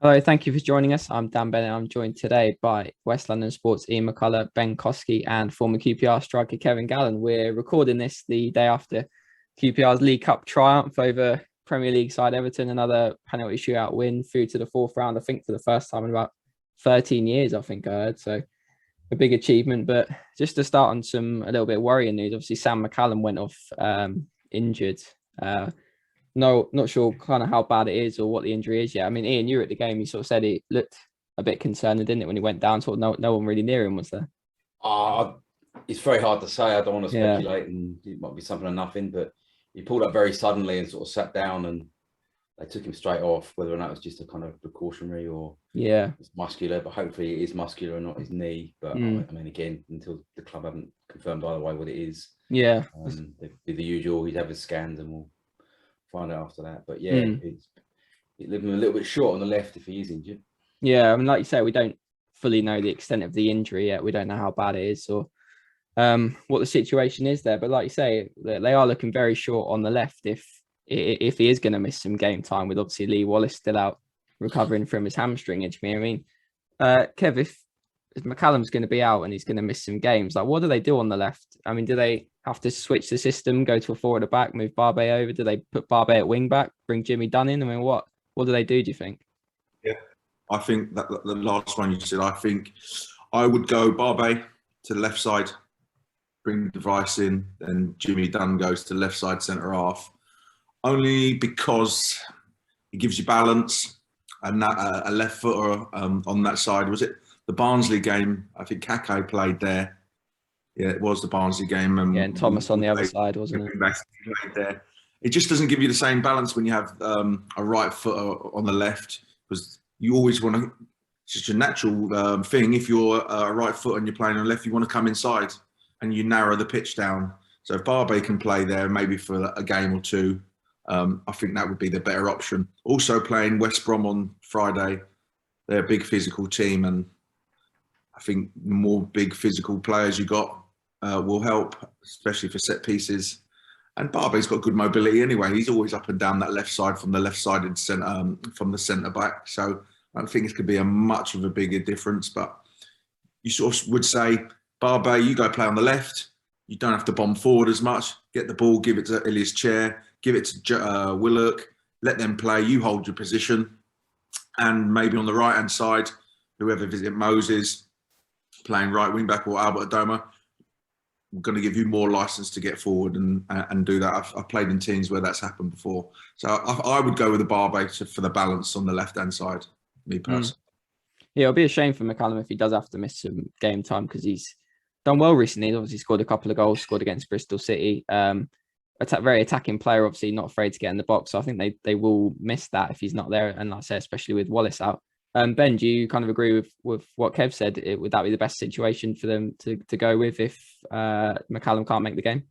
Hello, thank you for joining us. I'm Dan Bennett. I'm joined today by West London Sports Ian McCullough, Ben Koski, and former QPR striker Kevin Gallen. We're recording this the day after QPR's League Cup triumph over Premier League side Everton, another penalty shootout win through to the fourth round, I think for the first time in about 13 years, I think I heard. So a big achievement. But just to start on a little bit of worrying news, obviously Sam McCallum went off injured. No, not sure kind of how bad it is or what the injury is yet. I mean, Ian, you were at the game. You sort of said it looked a bit concerning, didn't it, when he went down? Sort of no one really near him, was there? Uh, it's very hard to say. I don't want to Yeah, speculate, and it might be something or nothing. But he pulled up very suddenly and sort of sat down, and they took him straight off. Whether or not it was just a kind of precautionary or yeah. it's muscular, but hopefully it is muscular and not his knee. But Mm, I mean, again, until the club haven't confirmed either way what it is, yeah. they do the usual. He'd have his scans, and we'll find out after that. But yeah, Mm, it left him a little bit short on the left if he is injured. yeah. I mean, like you say, we don't fully know the extent of the injury yet. We don't know how bad it is or what the situation is there. But like you say, they are looking very short on the left if he is going to miss some game time, with obviously Lee Wallace still out recovering from his hamstring injury. I mean, Kev, if McCallum's going to be out and he's going to miss some games, like what do they do on the left? I mean, do they have to switch the system, go to a forward at back, move Barbe over? Do they put Barbe at wing back, bring Jimmy Dunn in? I mean, what do they do you think? Yeah, I think that the last one you said, I think I would go Barbe to the left side, bring Device in, and Jimmy Dunn goes to left side centre half. Only because it gives you balance and that a left footer on that side. Was it the Barnsley game? I think Kake played there. Yeah, it was the Barnsley game. Yeah, and Thomas on the other side, wasn't it? Played there. It just doesn't give you the same balance when you have a right footer on the left, because you always want to. It's just a natural thing. If you're a right foot and you're playing on the left, you want to come inside and you narrow the pitch down. So if Barbe can play there, maybe for a game or two, I think that would be the better option. Also playing West Brom on Friday, they're a big physical team, and I think the more big physical players you got will help, especially for set pieces. And Barbe's got good mobility anyway. He's always up and down that left side from the left-sided centre, from the centre back. So I don't think it's going to be a much of a bigger difference. But you sort of would say, Barbe, you go play on the left. You don't have to bomb forward as much. Get the ball, give it to Ilias Chair, give it to Willock. Let them play. You hold your position. And maybe on the right-hand side, whoever visit Moses, playing right wing back, or Albert Adoma, I'm going to give you more license to get forward and do that. I've played in teams where that's happened before. So I would go with the Barbe for the balance on the left-hand side, me personally. Yeah, it'll be a shame for McCallum if he does have to miss some game time, because he's done well recently. He's obviously scored a couple of goals, scored against Bristol City. Very attacking player, obviously not afraid to get in the box. So I think they will miss that if he's not there. And like I say, especially with Wallace out. Ben, do you kind of agree with what Kev said? Would that be the best situation for them to go with if McCallum can't make the game?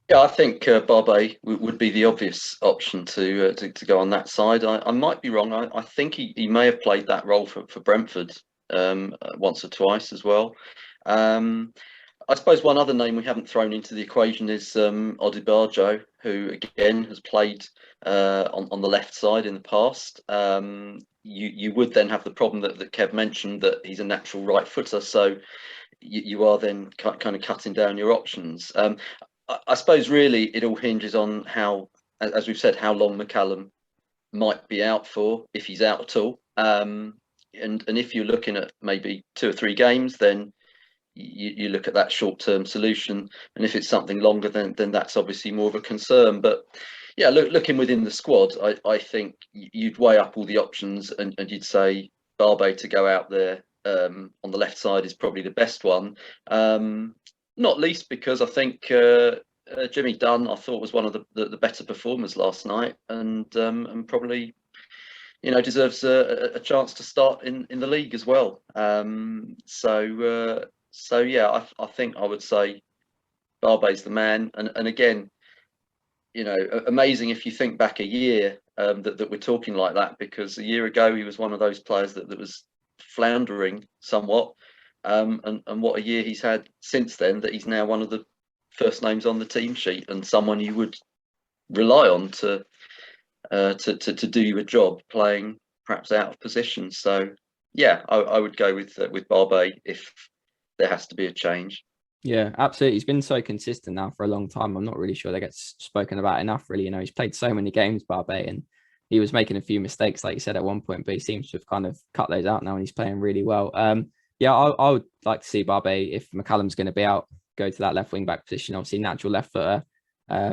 Yeah, I think Barbe would be the obvious option to go on that side. I might be wrong. I think he may have played that role for Brentford once or twice as well. I suppose one other name we haven't thrown into the equation is Odibarjo, who again has played on the left side in the past. You would then have the problem that Kev mentioned, that he's a natural right footer, so you are then kind of cutting down your options. I suppose really it all hinges on how, as we've said, how long McCallum might be out for, if he's out at all. And if you're looking at maybe 2 or 3 games, then you look at that short-term solution. And if it's something longer, then that's obviously more of a concern. But yeah, looking within the squad, I think you'd weigh up all the options, and you'd say Barbe to go out there on the left side is probably the best one. Not least because I think Jimmy Dunn, I thought, was one of the better performers last night, and probably deserves a chance to start in the league as well. So yeah, I think I would say Barbe's the man, and again, amazing if you think back a year that we're talking like that, because a year ago he was one of those players that was floundering somewhat. And what a year he's had since then, that he's now one of the first names on the team sheet, and someone you would rely on to do your job, playing perhaps out of position. So yeah, I would go with Barbet if there has to be a change. Yeah, absolutely. He's been so consistent now for a long time. I'm not really sure that gets spoken about enough, really. You know, he's played so many games, Barbet, and he was making a few mistakes, like you said, at one point, but he seems to have kind of cut those out now, and he's playing really well. Yeah, I would like to see Barbet, if McCallum's going to be out, go to that left wing back position. Obviously, natural left footer.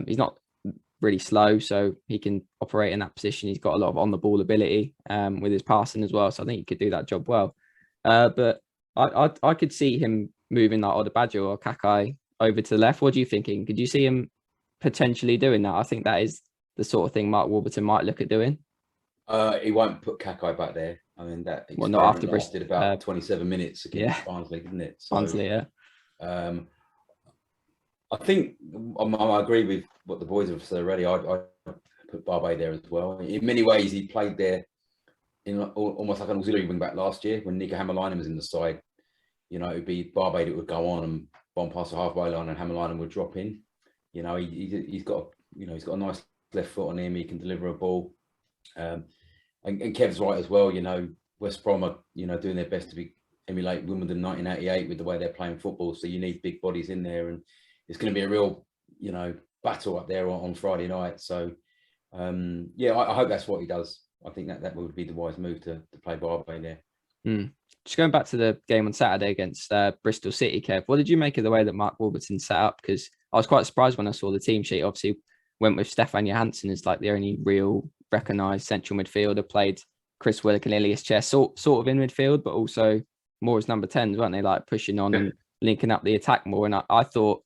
He's not really slow, so he can operate in that position. He's got a lot of on the ball ability with his passing as well, so I think he could do that job well. But I could see him moving like Odebajo or Kakai over to the left. What are you thinking? Could you see him potentially doing that? I think that is the sort of thing Mark Warburton might look at doing. He won't put Kakai back there. I mean, that not after Bristol did about 27 minutes against Barnsley, didn't it? So, Barnsley, yeah. I think I agree with what the boys have said already. I put Barbet there as well. In many ways, he played there in almost like an auxiliary wing back last year when Nico Hammerlinen was in the side. You know, it would be Barbet that would go on and bomb past the halfway line, and Hammerlinen would drop in. You know, he's got a nice left foot on him. He can deliver a ball. And Kev's right as well. You know, West Brom are doing their best to emulate Wimbledon 1988 with the way they're playing football. So you need big bodies in there, and it's going to be a real battle up there on Friday night. So yeah, I hope that's what he does. I think that would be the wise move to play Barbet there. Just going back to the game on Saturday against Bristol City, Kev, what did you make of the way that Mark Warburton set up? Because I was quite surprised when I saw the team sheet. Obviously, went with Stefan Johansson as like the only real recognised central midfielder. Played Chris Willock and Ilias Chair sort of in midfield, but also more as number 10s, weren't they? Like pushing on and linking up the attack more. And I thought,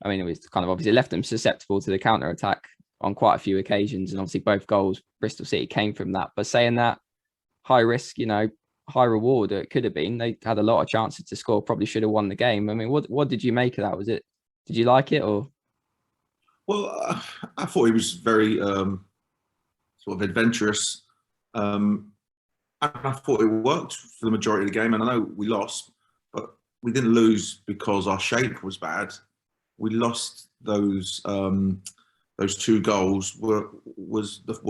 I mean, it was kind of obviously left them susceptible to the counter attack on quite a few occasions, and obviously both goals Bristol City came from that. But saying that, high risk, high reward it could have been. They had a lot of chances to score, probably should have won the game. I mean, what did you make of that? Did you like it or? Well, I thought he was very sort of adventurous. And I thought it worked for the majority of the game. And I know we lost, but we didn't lose because our shape was bad. We lost those two goals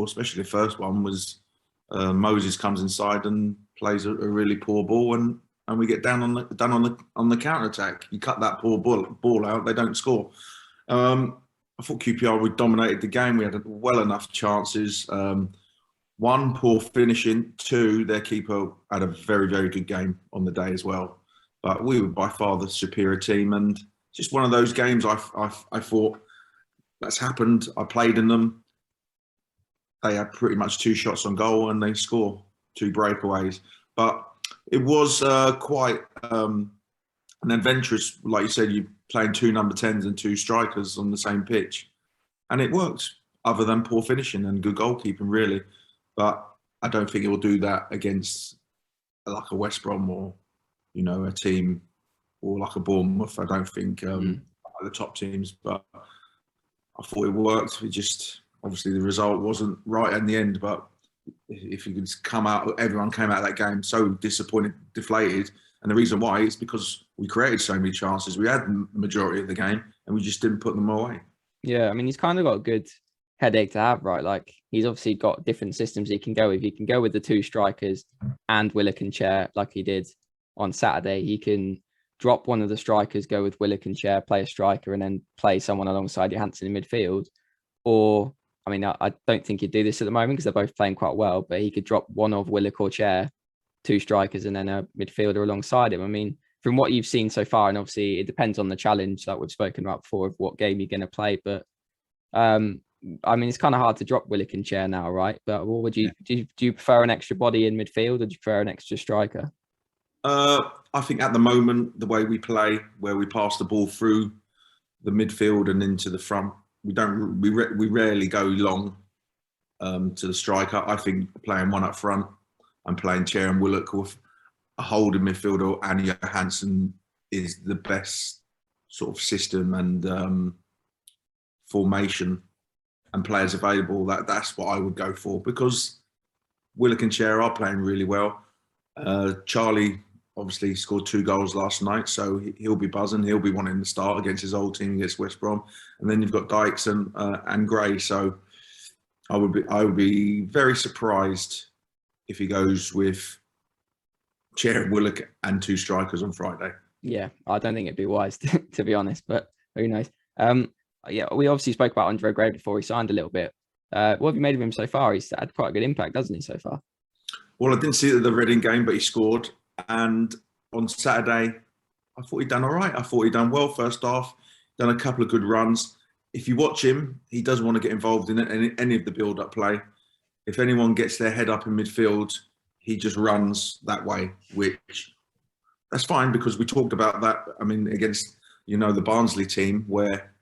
especially the first one was Moses comes inside and plays a really poor ball, and we get down on the counter attack. You cut that poor ball out, they don't score. I thought QPR, we dominated the game. We had well enough chances. One, poor finishing. Two, their keeper had a very, very good game on the day as well. But we were by far the superior team, and just one of those games I thought that's happened. I played in them. They had pretty much 2 shots on goal and they score 2 breakaways. But it was quite an adventurous, like you said, you playing 2 number 10s and 2 strikers on the same pitch. And it worked, other than poor finishing and good goalkeeping, really. But I don't think it will do that against like a West Brom or, a team or like a Bournemouth. I don't think the top teams, but I thought it worked. It just, obviously the result wasn't right in the end, but if you could everyone came out of that game so disappointed, deflated. And the reason why is because we created so many chances. We had the majority of the game and we just didn't put them away. Yeah, I mean, he's kind of got a good headache to have, right? Like, he's obviously got different systems he can go with. He can go with the 2 strikers and Willock and Chair like he did on Saturday. He can drop one of the strikers, go with Willock and Chair, play a striker, and then play someone alongside Johansson in midfield. Or, I mean, I don't think he'd do this at the moment because they're both playing quite well, but he could drop one of Willock or Chair, 2 strikers, and then a midfielder alongside him. I mean, from what you've seen so far, and obviously it depends on the challenge that we've spoken about before of what game you're going to play, but I mean, it's kind of hard to drop Willock and Chair now, right? But what would you do? You prefer an extra body in midfield, or do you prefer an extra striker? I think at the moment, the way we play, where we pass the ball through the midfield and into the front, we rarely go long to the striker. I think playing one up front and playing Chair and Willock with a holding midfielder and Johansson is the best sort of system and formation and players available. That's what I would go for, because Willock and Chair are playing really well. Charlie obviously scored 2 goals last night, so he'll be buzzing. He'll be wanting to start against his old team, against West Brom. And then you've got Dykes and Gray. So I would be very surprised if he goes with Chair and Willock and 2 strikers on Friday. Yeah, I don't think it'd be wise to be honest, but who knows? Yeah, we obviously spoke about Andre Gray before he signed a little bit. What have you made of him so far? He's had quite a good impact, hasn't he, so far? Well, I didn't see it at the Reading game, but he scored. And on Saturday, I thought he'd done all right. I thought he'd done well first half, done a couple of good runs. If you watch him, he does want to get involved in any of the build-up play. If anyone gets their head up in midfield, he just runs that way, which that's fine because we talked about that. I mean, against, the Barnsley team where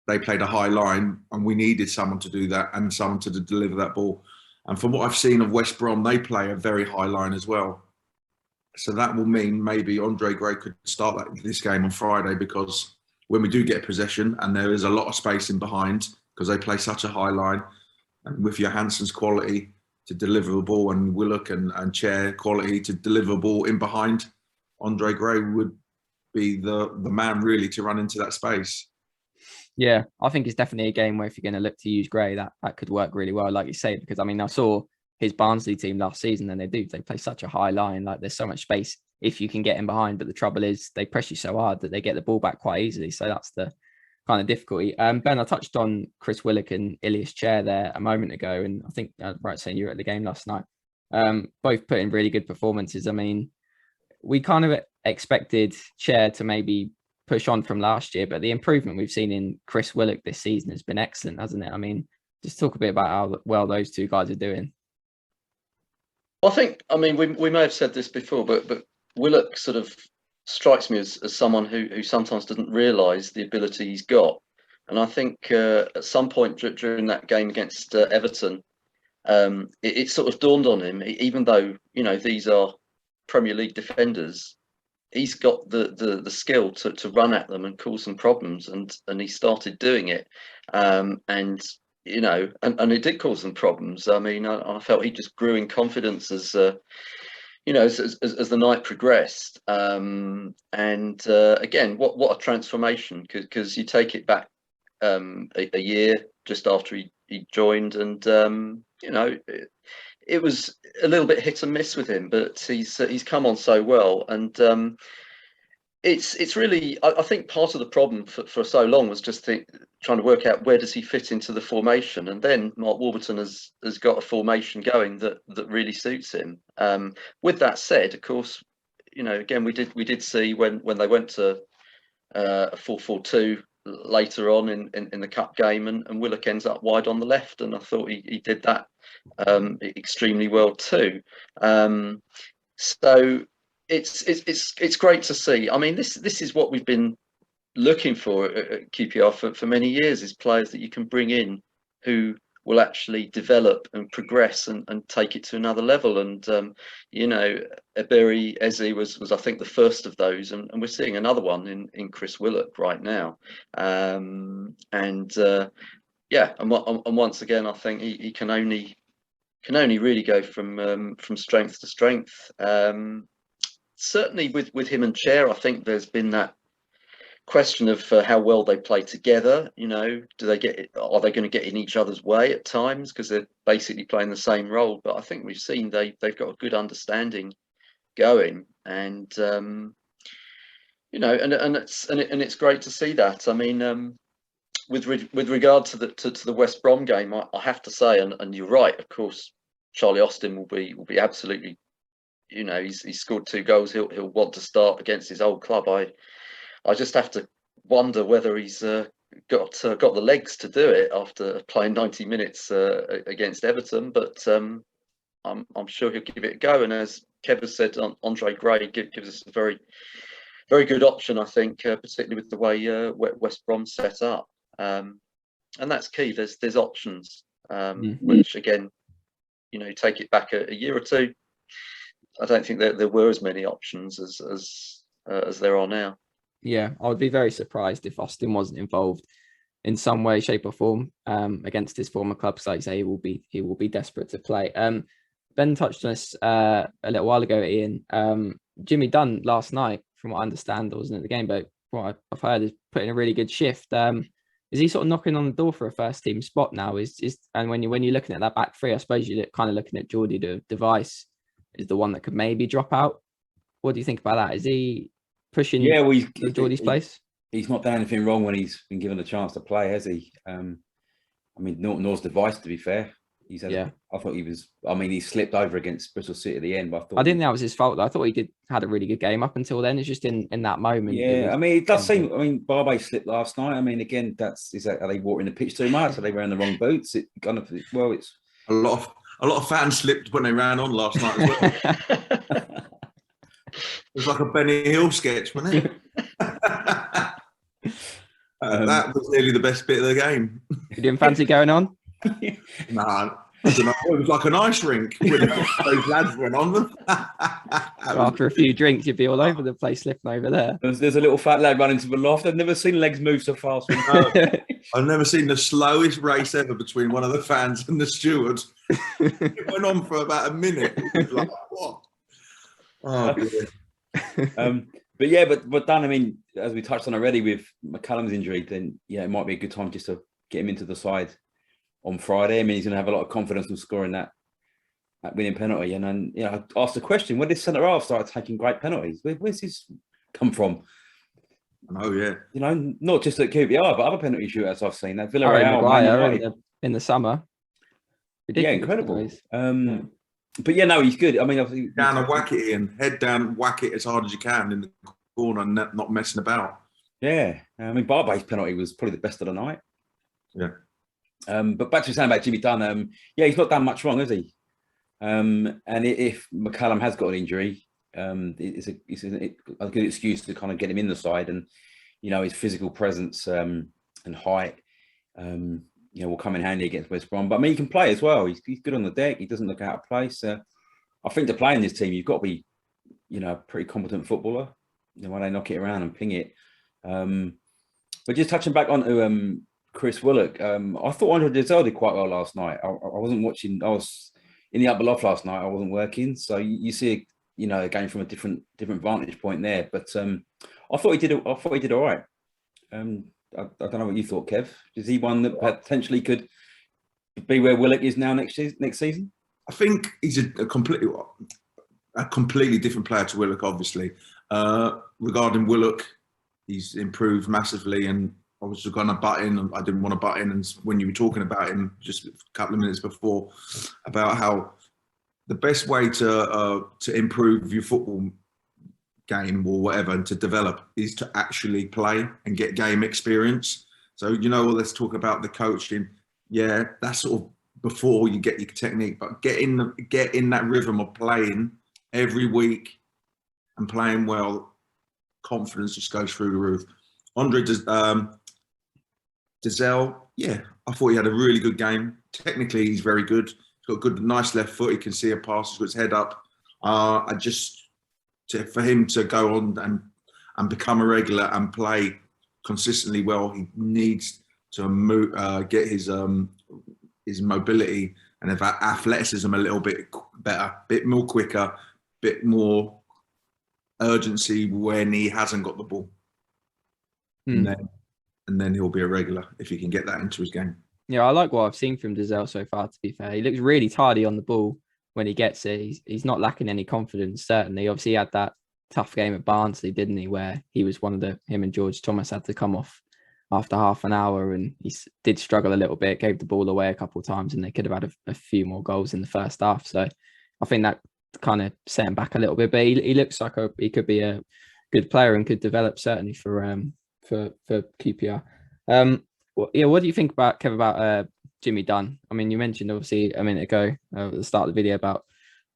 they played a high line and we needed someone to do that and someone to deliver that ball. And from what I've seen of West Brom, they play a very high line as well. So that will mean maybe Andre Gray could start this game on Friday, because when we do get possession and there is a lot of space in behind because they play such a high line, and with Johansson's quality to deliver a ball and Willock and Chair quality to deliver a ball in behind, Andre Gray would be the man really to run into that space. Yeah, I think it's definitely a game where if you're going to look to use Gray, that could work really well, like you say, because I mean, I saw his Barnsley team last season and they play such a high line, like there's so much space if you can get in behind, but the trouble is they press you so hard that they get the ball back quite easily. So that's the kind of difficulty. Ben, I touched on Chris Willock and Ilias Chair there a moment ago, and I think right saying you were at the game last night. Both put in really good performances. I mean, we kind of expected Chair to maybe push on from last year, but the improvement we've seen in Chris Willock this season has been excellent, hasn't it? I mean, just talk a bit about how well those two guys are doing. I mean, we may have said this before, but Willock sort of strikes me as someone who sometimes doesn't realise the ability he's got. And I think at some point during that game against Everton, it sort of dawned on him, even though, these are Premier League defenders, he's got the skill to run at them and cause some problems, and he started doing it, and it did cause them problems. I mean, I felt he just grew in confidence as the night progressed, and again, what a transformation, because you take it back a year just after he joined, and it was a little bit hit and miss with him, but he's come on so well, and it's really, I think part of the problem for so long was just trying to work out where does he fit into the formation, and then Mark Warburton has got a formation going that really suits him. With that said, of course, again, we did see when they went to a 4-4-2 later on in the cup game, and Willock ends up wide on the left, and I thought he did that extremely well too. So it's great to see. I mean, this is what we've been looking for at QPR for many years, is players that you can bring in who will actually develop and progress and take it to another level. And Eberi Eze was I think the first of those, and we're seeing another one in Chris Willock right now. And once again, I think he can only really go from strength to strength. Certainly with him and Chair, I think there's been that question of how well they play together. Are they going to get in each other's way at times, because they're basically playing the same role? But I think we've seen they've got a good understanding going, and it's great to see that. I mean, with regard to the West Brom game, I have to say, and you're right, of course, Charlie Austin will be absolutely, he's scored 2 goals. He'll want to start against his old club. I just have to wonder whether he's got the legs to do it after playing 90 minutes against Everton. But I'm sure he'll give it a go. And as Kev has said, Andre Gray gives us a very, very good option, I think, particularly with the way West Brom set up. And that's key. There's options, which again, take it back a year or two, I don't think there were as many options as there are now. Yeah, I would be very surprised if Austin wasn't involved in some way, shape, or form against his former club. So like you say, he will be desperate to play. Ben touched on this a little while ago, Ian. Jimmy Dunn last night, from what I understand, I wasn't at the game, but what I've heard is putting a really good shift. is he sort of knocking on the door for a first team spot now? And when you're looking at that back three, I suppose you're kind of looking at Geordie Device is the one that could maybe drop out. What do you think about that? Is he pushing Geordie's place? He's not done anything wrong when he's been given a chance to play, has he? I mean, nor's Device, to be fair. I thought he was. I mean, he slipped over against Bristol City at the end, but I didn't think that was his fault, though. I thought he had a really good game up until then. It's just in that moment. Yeah, I mean, it does seem. I mean, Barbe slipped last night. I mean, again, are they watering the pitch too much? Are they wearing the wrong boots? It's a lot of fans slipped when they ran on last night as well. It was like a Benny Hill sketch, wasn't it? That was nearly the best bit of the game. You didn't fancy going on? Nah, I don't know. It was like an ice rink when those lads went on them. After a few drinks, you'd be all over the place, slipping over there. There's a little fat lad running to the loft. I've never seen legs move so fast. I've never seen the slowest race ever between one of the fans and the steward. It went on for about a minute. It was like, what? Oh, but Dan, I mean, as we touched on already with McCallum's injury, then it might be a good time just to get him into the side on Friday. I mean, he's going to have a lot of confidence in scoring that winning penalty. And then, I asked the question: when did centre half start taking great penalties? Where's this come from? Oh yeah, not just at QPR, but other penalty shootouts I've seen. That Villarreal in the summer. Ridiculous incredible. But he's good. I mean, obviously, down and whack it in, head down, whack it as hard as you can in the corner, and not messing about. Yeah, I mean, Barbe's penalty was probably the best of the night. Yeah. But back to saying about Jimmy Dunn, he's not done much wrong, has he? And if McCallum has got an injury, it's a good excuse to kind of get him in the side, and his physical presence and height, will come in handy against West Brom. But I mean, he can play as well. He's good on the deck. He doesn't look out of place. I think to play in this team, you've got to be, a pretty competent footballer. When they knock it around and ping it. But just touching back onto Chris Willock, I thought Andre Dizel did quite well last night. I wasn't watching. I was in the upper loft last night. I wasn't working, so you see, a game from a different vantage point there. But I thought he did. I thought he did all right. I don't know what you thought, Kev. Is he one that potentially could be where Willock is now next season? I think he's a completely different player to Willock, obviously. Regarding Willock, he's improved massively, and I was just going to butt in, and I didn't want to butt in. And when you were talking about him just a couple of minutes before, about how the best way to improve your football game or whatever and to develop is to actually play and get game experience. So let's talk about the coaching. Yeah, that's sort of before you get your technique, but get in that rhythm of playing every week and playing well. Confidence just goes through the roof. Andre Dizel, I thought he had a really good game. Technically, he's very good. He's got nice left foot. He can see a pass. He's got his head up. For him to go on and become a regular and play consistently well, he needs to get his mobility and have athleticism a little bit better, bit more quicker, bit more urgency when he hasn't got the ball. And then he'll be a regular if he can get that into his game. Yeah, I like what I've seen from Dizel so far, to be fair. He looks really tidy on the ball when he gets it. He's not lacking any confidence, certainly. Obviously, he had that tough game at Barnsley, didn't he, where he was him and George Thomas had to come off after half an hour, and he did struggle a little bit, gave the ball away a couple of times, and they could have had a few more goals in the first half. So I think that kind of set him back a little bit, but he looks like he could be a good player and could develop certainly for QPR. What do you think about, Kev, about Jimmy Dunn? I mean, you mentioned obviously a minute ago at the start of the video about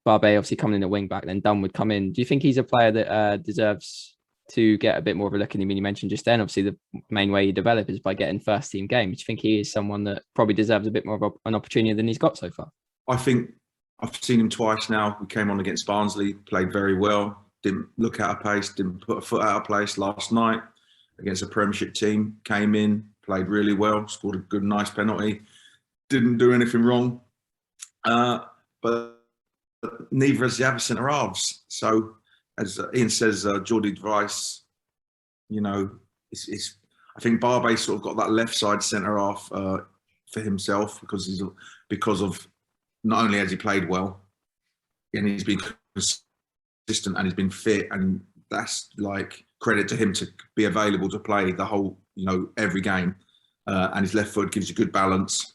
Barbe obviously coming in at wing back, then Dunn would come in. Do you think he's a player that deserves to get a bit more of a look? And I mean, you mentioned just then, obviously the main way you develop is by getting first team games. Do you think he is someone that probably deserves a bit more of an opportunity than he's got so far? I think I've seen him twice now. We came on against Barnsley, played very well, didn't look out of place, didn't put a foot out of place. Last night against a Premiership team, came in, played really well, scored a good, nice penalty, didn't do anything wrong. But neither has the other centre halves. So, as Ian says, Geordie Device, I think Barbe sort of got that left side centre half for himself because of not only has he played well, and he's been consistent and he's been fit, and that's like credit to him to be available to play the whole, every game. And his left foot gives you good balance.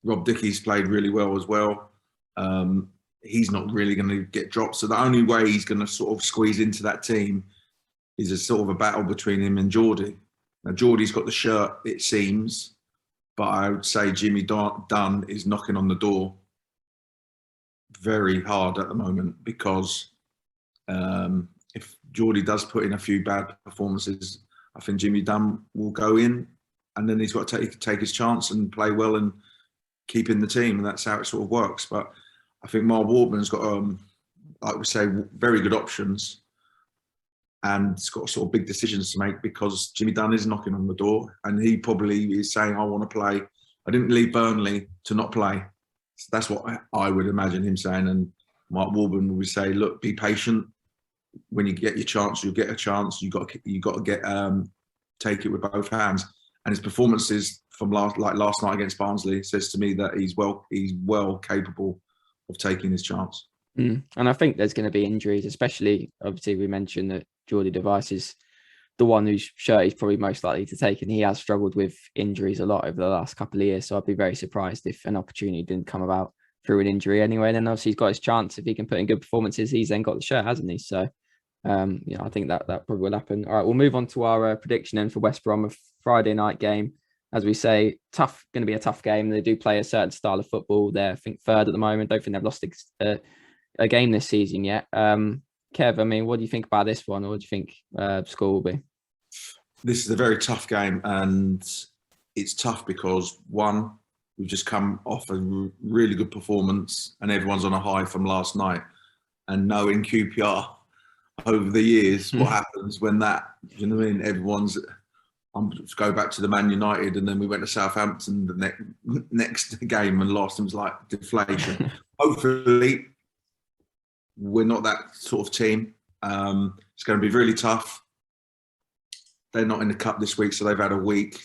Rob Dickey's played really well as well. He's not really going to get dropped. So the only way he's going to sort of squeeze into that team is a sort of a battle between him and Geordie. Now, Geordie's got the shirt, it seems, but I would say Jimmy Dunn is knocking on the door very hard at the moment, because if Geordie does put in a few bad performances, I think Jimmy Dunn will go in, and then he's got to take his chance and play well and keep in the team, and that's how it sort of works. But I think Mark Wardman's got, like we say, very good options, and he's got sort of big decisions to make, because Jimmy Dunn is knocking on the door, and he probably is saying, I want to play. I didn't leave Burnley to not play. So that's what I would imagine him saying. And Mark Wardman would say, look, be patient. When you get your chance, you'll get a chance. You got to get take it with both hands. And his performances from last night against Barnsley says to me that he's well capable of taking his chance. And I think there's going to be injuries, especially, obviously we mentioned that Jordy Device is the one whose shirt he's probably most likely to take, and he has struggled with injuries a lot over the last couple of years. So I'd be very surprised if an opportunity didn't come about through an injury anyway. And then obviously he's got his chance. If he can put in good performances, he's then got the shirt, hasn't he? So I think that probably will happen. All right, we'll move on to our prediction then for West Brom, a Friday night game. As we say, going to be a tough game. They do play a certain style of football. They're, I think, third at the moment. Don't think they've lost a game this season yet. Kev, I mean, what do you think about this one? Or what do you think score will be? This is a very tough game, and it's tough because, one, we've just come off a really good performance and everyone's on a high from last night. And knowing QPR over the years, what happens when that, you know what I mean? Everyone's, let's go back to the Man United, and then we went to Southampton the next game and lost. It was like deflation. Hopefully, we're not that sort of team. It's going to be really tough. They're not in the cup this week, so they've had a week,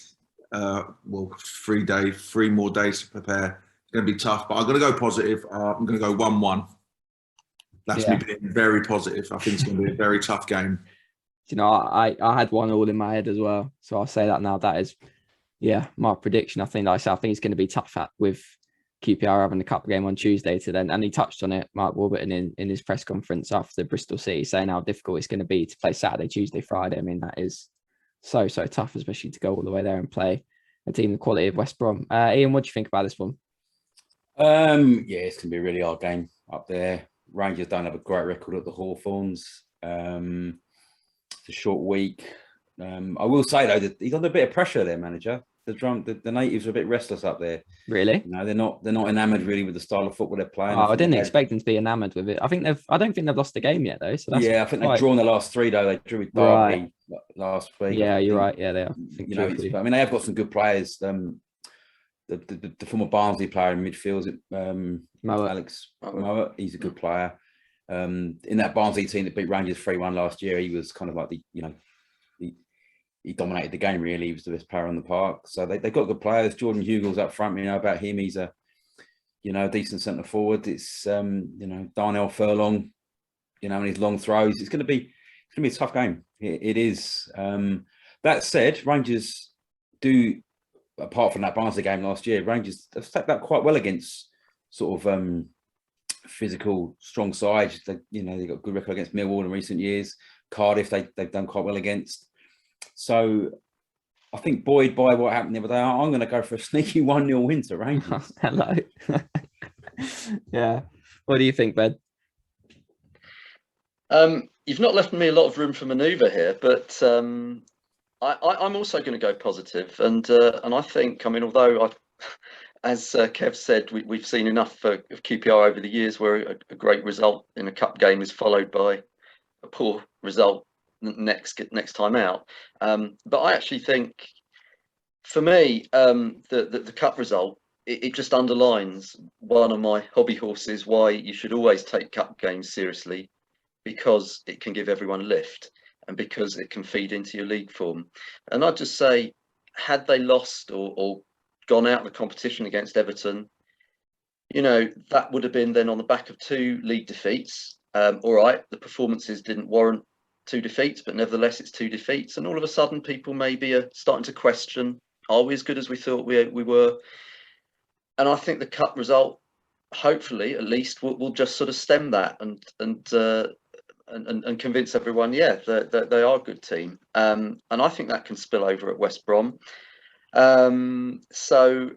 3 more days to prepare. It's going to be tough, but I'm going to go positive. I'm going to go 1-1. That's me being very positive. I think it's going to be a very tough game. You know, I had 1-1 in my head as well, so I'll say that now. That is, my prediction. I think, like I said, I think it's going to be tough with QPR having the cup game on Tuesday to then, and he touched on it, Mark Warburton, in his press conference after Bristol City, saying how difficult it's going to be to play Saturday, Tuesday, Friday. I mean, that is so tough, especially to go all the way there and play a team the quality of West Brom. Ian, what do you think about this one? It's going to be a really hard game up there. Rangers don't have a great record at the Hawthorns. It's a short week. I will say though that he's under a bit of pressure there, manager. The natives are a bit restless up there. Really? No, they're not enamoured really with the style of football they're playing. I didn't expect them to be enamoured with it. I don't think they've lost a game yet though. So that's I think they've drawn the last 3 though. They drew with Derby last week. Yeah, you're right. Yeah, they are. I mean, they have got some good players. The former Barnsley player in midfield, Alex Mowat, he's a good player. In that Barnsley team that beat Rangers 3-1 last year, he was kind of like he dominated the game really. He was the best player on the park. So they've got good players. Jordan Hugel's up front. You know about him. He's a decent centre forward. It's Darnell Furlong. And his long throws. It's going to be a tough game. It is. That said, Rangers do, apart from that Barnsley game last year, Rangers have stepped up quite well against sort of physical, strong sides. They've got a good record against Millwall in recent years. Cardiff, they've done quite well against. So I think buoyed by what happened the other day, I'm going to go for a sneaky 1-0 win to Rangers. Hello. Yeah. What do you think, Ben? You've not left me a lot of room for manoeuvre here, but I'm also going to go positive, and I think, although as Kev said, we've seen enough of QPR over the years where a great result in a cup game is followed by a poor result next time out. But I actually think, for me, the cup result, it just underlines one of my hobby horses, why you should always take cup games seriously, because it can give everyone a lift. and because it can feed into your league form. And I'd just say, had they lost or gone out of the competition against Everton, you know, that would have been then on the back of 2 league defeats. All right, the performances didn't warrant 2 defeats, but nevertheless, it's 2 defeats. And all of a sudden, people maybe are starting to question, are we as good as we thought we were? And I think the cup result, hopefully, at least, will just sort of stem that and convince everyone, yeah, that they are a good team. And I think that can spill over at West Brom. So,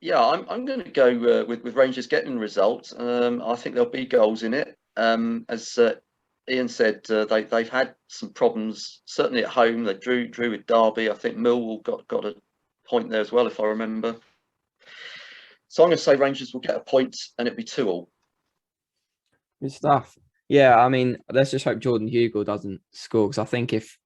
yeah, I'm going to go with Rangers getting the result. I think there'll be goals in it. As Ian said, they've had some problems, certainly at home. They drew with Derby. I think Millwall got a point there as well, if I remember. So I'm going to say Rangers will get a point and it'll be 2-2. Good stuff. Yeah, I mean, let's just hope Jordan Hugill doesn't score, because I think if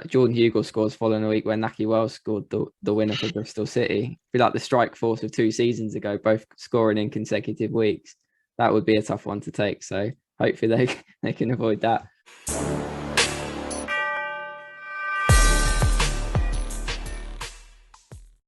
Jordan Hugill scores following a week when Nahki Wells scored the winner for Bristol City, it'd be like the strike force of 2 seasons ago, both scoring in consecutive weeks. That would be a tough one to take. So hopefully they can avoid that.